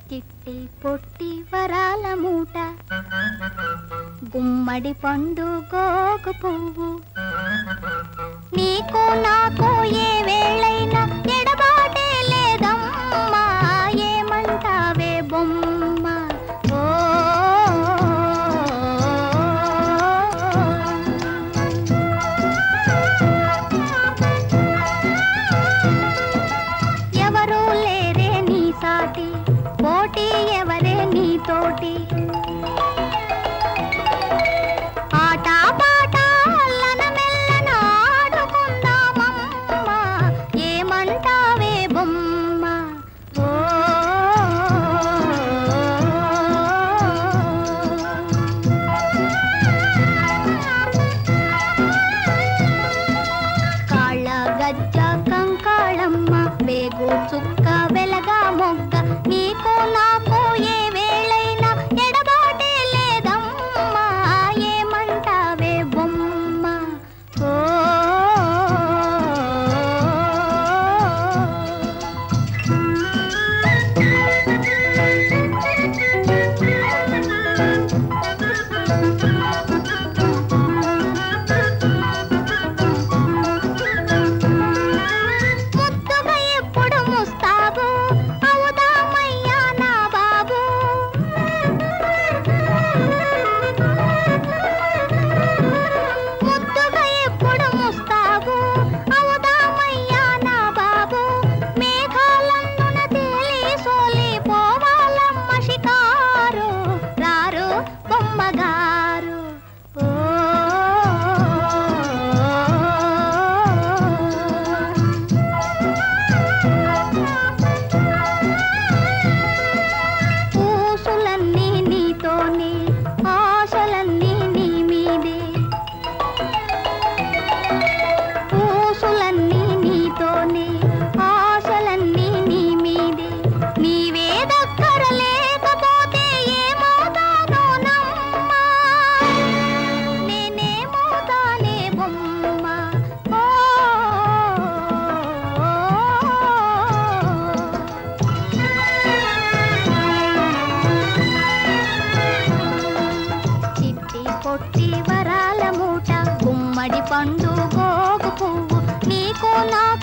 చిట్టి పొట్టి వరాల మూట, గుమ్మడి పండు గోగు పువ్వు, నీకు నాకు ఏ వేళైనా ఎడబాటే లేదమ్మా, ఏమంటావే బొమ్మ. ఓ ఎవరూ లేరే నీ సాటి, పోటీ ఎవరే నీతోటి, ఆట పాట అల్లన మెల్లన ఆడుకుందామమ్మా, ఏమంటావే బొమ్మ. ఓ కాళ్ళ గజ్జ కంకాళమ్మ, వేగు చుక్క వెలగా మొగ్గ, నీకు నాకు ఏ వేళైనా ఎడబాటే లేదమ్మా, ఏమంటావే బొమ్మ. ఓ ముద్దుగా ఎప్పుడు ముస్తాబు అవుదామయ్యా నా బాబు, ముద్దుగా ఎప్పుడు ముస్తాబు అవుదామయ్యా నా బాబు, మేఘాలందున తేలి సోలి పోవాలమ్మ షికారు, రారు బొమ్మగారు. ఓ ఊసులన్నీ నీతోనే, ఆశలన్నీ నీ మీదే, ఊసులన్నీ నీతోనే, ఆశలన్నీ నీ మీదే, నీవే దగ్గర లేకపోతే ఏమవుతానో నమ్మా, నేనేమవుతానే బొమ్మ. ఓ చిట్టి పొట్టి వరాల మూట, గుమ్మడి పండు గోగు పువ్వు, నీకు నాకు